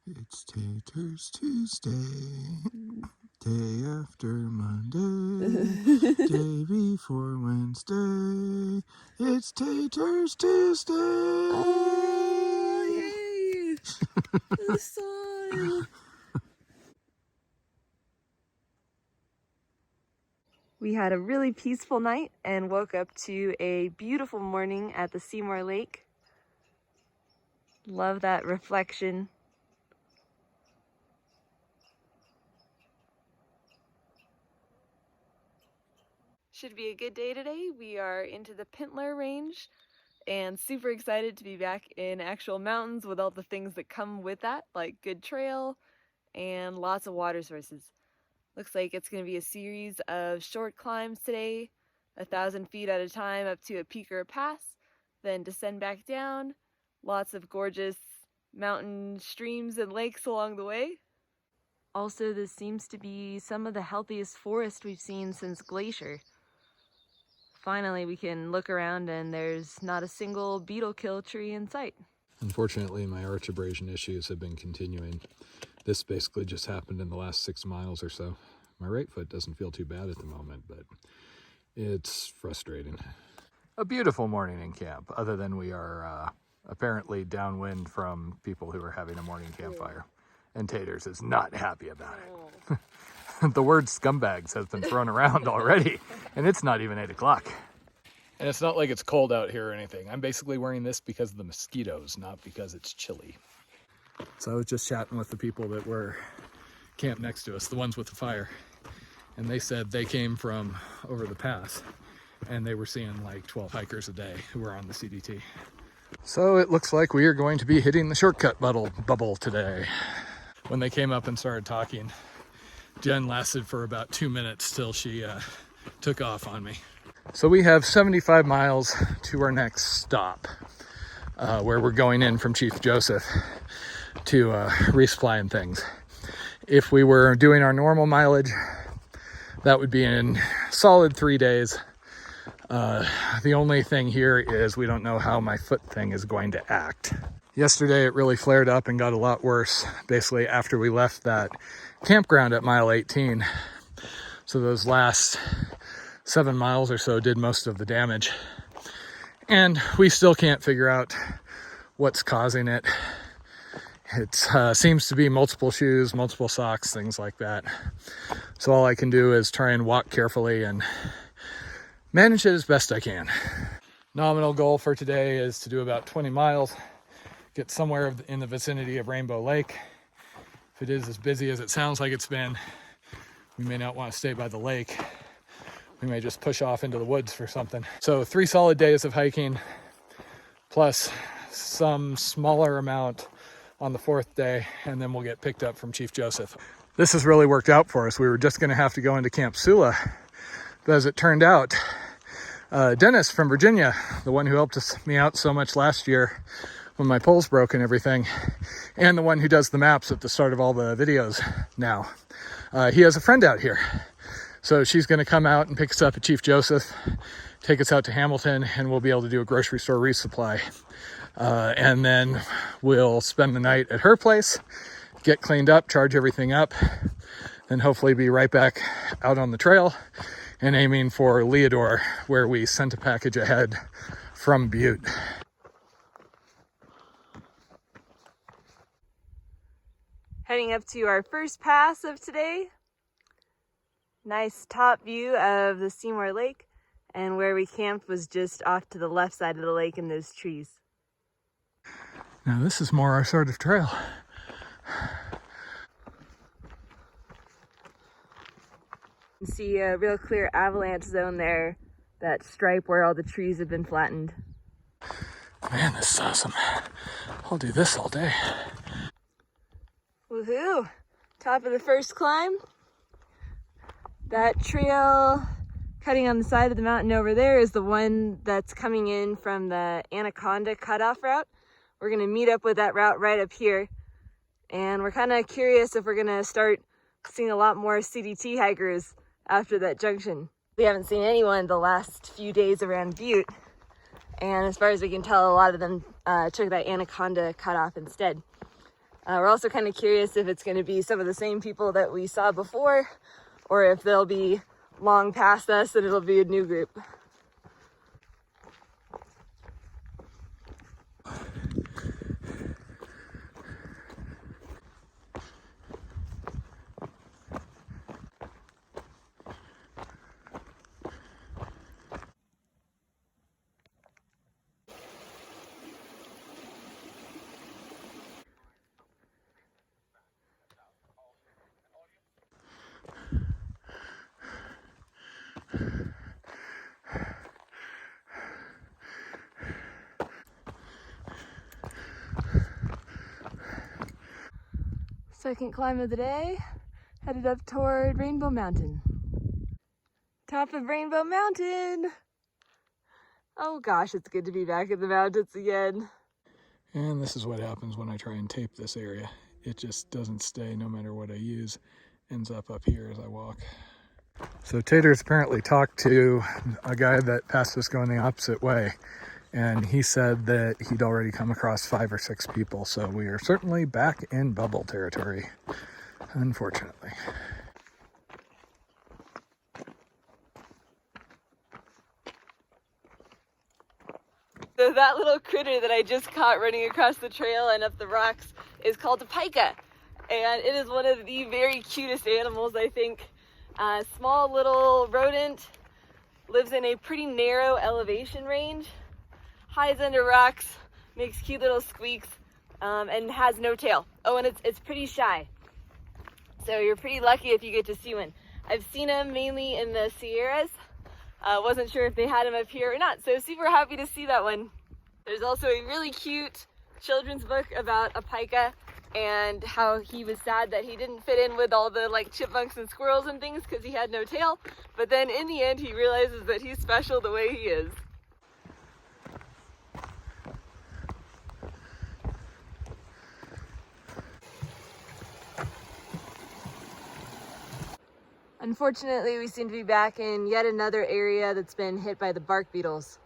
It's Taters Tuesday, day after Monday, day before Wednesday. It's Taters Tuesday. Oh, yay! The soil. We had a really peaceful night and woke up to a beautiful morning at the Seymour Lake. Love that reflection. Should be a good day today. We are into the Pintler Range and super excited to be back in actual mountains with all the things that come with that, like good trail and lots of water sources. Looks like it's going to be a series of short climbs today, 1,000 feet at a time up to a pica pass, then descend back down. Lots of gorgeous mountain streams and lakes along the way. Also, this seems to be some of the healthiest forest we've seen since Glacier. Finally, we can look around and there's not a single beetle kill tree in sight. Unfortunately, my arch abrasion issues have been continuing. This basically just happened in the last 6 miles or so. My right foot doesn't feel too bad at the moment, but it's frustrating. A beautiful morning in camp, other than we are apparently downwind from people who are having a morning campfire. And Taters is not happy about it. The word scumbags has been thrown around already, and it's not even 8 o'clock. And it's not like it's cold out here or anything. I'm basically wearing this because of the mosquitoes, not because it's chilly. So I was just chatting with the people that were camped next to us, the ones with the fire. And they said they came from over the pass and they were seeing like 12 hikers a day who were on the CDT. So it looks like we are going to be hitting the shortcut bubble today. When they came up and started talking, Jen lasted for about 2 minutes till she took off on me. So we have 75 miles to our next stop, where we're going in from Chief Joseph to resupply and things. If we were doing our normal mileage, that would be in solid 3 days. The only thing here is we don't know how my foot thing is going to act. Yesterday it really flared up and got a lot worse, basically after we left that campground at mile 18. So those last 7 miles or so did most of the damage. And we still can't figure out what's causing it. It seems to be multiple shoes, multiple socks, things like that. So all I can do is try and walk carefully and manage it as best I can. Nominal goal for today is to do about 20 miles, get somewhere in the vicinity of Rainbow Lake. If it is as busy as it sounds like it's been, we may not want to stay by the lake. We may just push off into the woods for something. So 3 solid days of hiking, plus some smaller amount on the 4th day, and then we'll get picked up from Chief Joseph. This has really worked out for us. We were just going to have to go into Camp Sula, but as it turned out, Dennis from Virginia, the one who helped me out so much last year when my poles broke and everything, and the one who does the maps at the start of all the videos now, he has a friend out here. So she's going to come out and pick us up at Chief Joseph, take us out to Hamilton, and we'll be able to do a grocery store resupply. And then we'll spend the night at her place, get cleaned up, charge everything up, and hopefully be right back out on the trail and aiming for Leodore, where we sent a package ahead from Butte. Heading up to our first pass of today. Nice top view of the Seymour Lake, and where we camped was just off to the left side of the lake in those trees. Now this is more our sort of trail. You can see a real clear avalanche zone there, that stripe where all the trees have been flattened. Man, this is awesome. I'll do this all day. Woohoo! Top of the first climb. That trail cutting on the side of the mountain over there is the one that's coming in from the Anaconda cutoff route. We're going to meet up with that route right up here. And we're kind of curious if we're going to start seeing a lot more CDT hikers after that junction. We haven't seen anyone the last few days around Butte. And as far as we can tell, a lot of them took that Anaconda cutoff instead. We're also kind of curious if it's going to be some of the same people that we saw before, or if they'll be long past us and it'll be a new group. Second climb of the day, headed up toward Rainbow Mountain. Top of Rainbow Mountain! Oh gosh, it's good to be back in the mountains again. And this is what happens when I try and tape this area. It just doesn't stay no matter what I use. Ends up here as I walk. So Taters apparently talked to a guy that passed us going the opposite way. And he said that he'd already come across 5 or 6 people. So we are certainly back in bubble territory, unfortunately. So that little critter that I just caught running across the trail and up the rocks is called a pica. And it is one of the very cutest animals, I think. Small little rodent, lives in a pretty narrow elevation range, hides under rocks, makes cute little squeaks, and has no tail. Oh, and it's pretty shy. So you're pretty lucky if you get to see one. I've seen them mainly in the Sierras. Wasn't sure if they had them up here or not, so super happy to see that one. There's also a really cute children's book about a pica and how he was sad that he didn't fit in with all the like chipmunks and squirrels and things because he had no tail. But then in the end, he realizes that he's special the way he is. Unfortunately, we seem to be back in yet another area that's been hit by the bark beetles.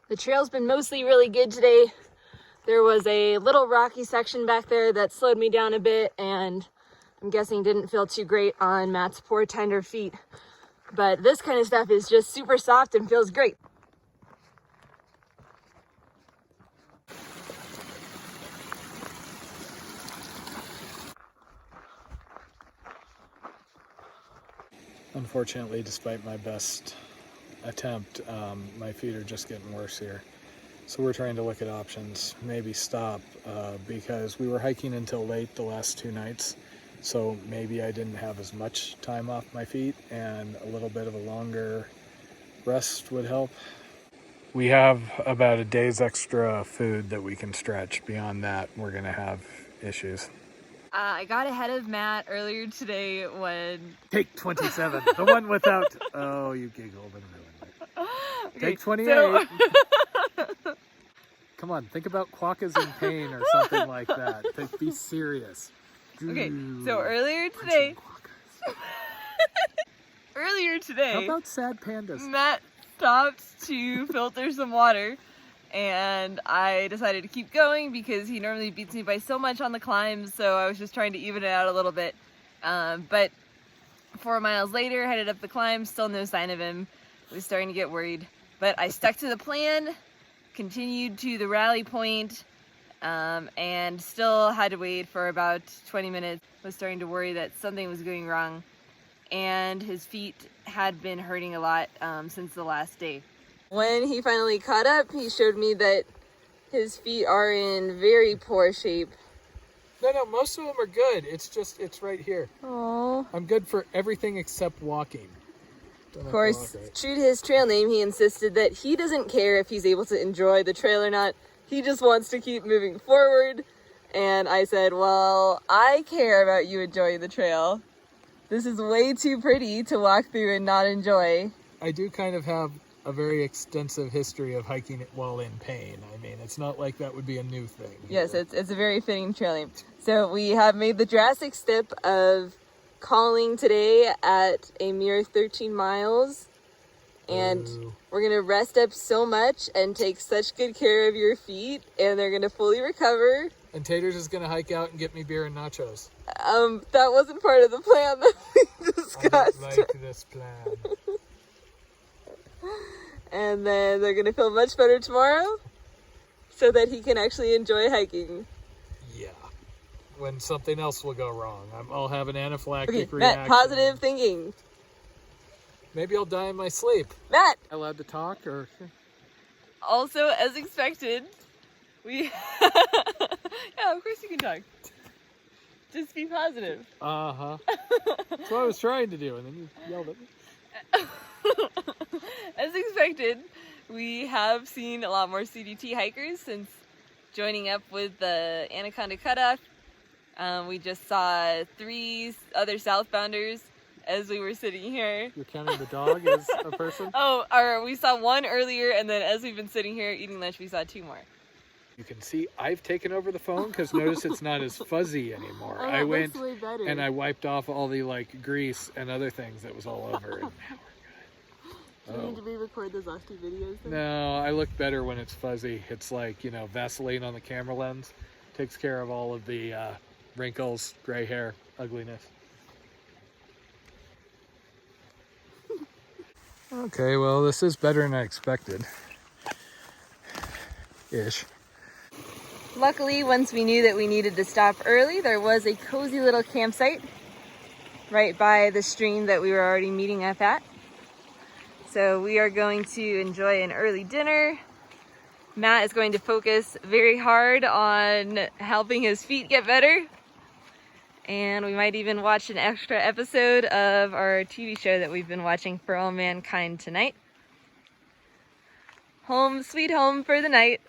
The trail's been mostly really good today. There was a little rocky section back there that slowed me down a bit, and I'm guessing didn't feel too great on Matt's poor tender feet. But this kind of stuff is just super soft and feels great. Unfortunately, despite my best attempt, my feet are just getting worse here. So we're trying to look at options, maybe stop, because we were hiking until late the last 2 nights. So maybe I didn't have as much time off my feet, and a little bit of a longer rest would help. We have about a day's extra food that we can stretch. Beyond that, we're gonna have issues. I got ahead of Matt earlier today when... Take 27, the one without... Oh, you giggled and ruined it. Okay, take 28. So... Come on, think about quokkas in pain or something like that. Be serious. Okay, so earlier today... How about sad pandas? Matt stopped to filter some water, and I decided to keep going because he normally beats me by so much on the climbs, so I was just trying to even it out a little bit. But 4 miles later, headed up the climb, still no sign of him. I was starting to get worried. But I stuck to the plan, continued to the rally point, and still had to wait for about 20 minutes. I was starting to worry that something was going wrong, and his feet had been hurting a lot since the last day. When he finally caught up, he showed me that his feet are in very poor shape. No, most of them are good. It's right here. Aww. I'm good for everything except walking. Of course, true to his trail name, he insisted that he doesn't care if he's able to enjoy the trail or not. He just wants to keep moving forward. And I said, well, I care about you enjoying the trail. This is way too pretty to walk through and not enjoy. I do kind of have a very extensive history of hiking it while in pain. I mean, it's not like that would be a new thing. Yes, it's a very fitting trail name. So we have made the drastic step of calling today at a mere 13 miles. And we're gonna rest up so much and take such good care of your feet, and they're gonna fully recover. And Taters is gonna hike out and get me beer and nachos. That wasn't part of the plan that we discussed. I don't like this plan. And then they're gonna feel much better tomorrow, so that he can actually enjoy hiking. Yeah. When something else will go wrong, I'll have an anaphylactic reaction. Matt, positive thinking. Maybe I'll die in my sleep. Matt! Allowed to talk, or? Also, as expected, we... Yeah, of course you can talk. Just be positive. Uh-huh. That's what I was trying to do, and then you yelled at me. As expected, we have seen a lot more CDT hikers since joining up with the Anaconda Cutoff. We just saw 3 other southbounders as we were sitting here. You're counting the dog as a person? We saw 1 earlier, and then as we've been sitting here eating lunch, we saw 2 more. You can see I've taken over the phone because notice it's not as fuzzy anymore. Oh, I went way better. and I wiped off all the grease and other things that was all over, and now we're good. Do you need to re-record those last 2 videos then? No, I look better when it's fuzzy. It's like, Vaseline on the camera lens. Takes care of all of the wrinkles, gray hair, ugliness. Okay, well, this is better than I expected. Ish. Luckily, once we knew that we needed to stop early, there was a cozy little campsite right by the stream that we were already meeting up at. So we are going to enjoy an early dinner. Matt is going to focus very hard on helping his feet get better. And we might even watch an extra episode of our TV show that we've been watching, For All Mankind, tonight. Home sweet home for the night.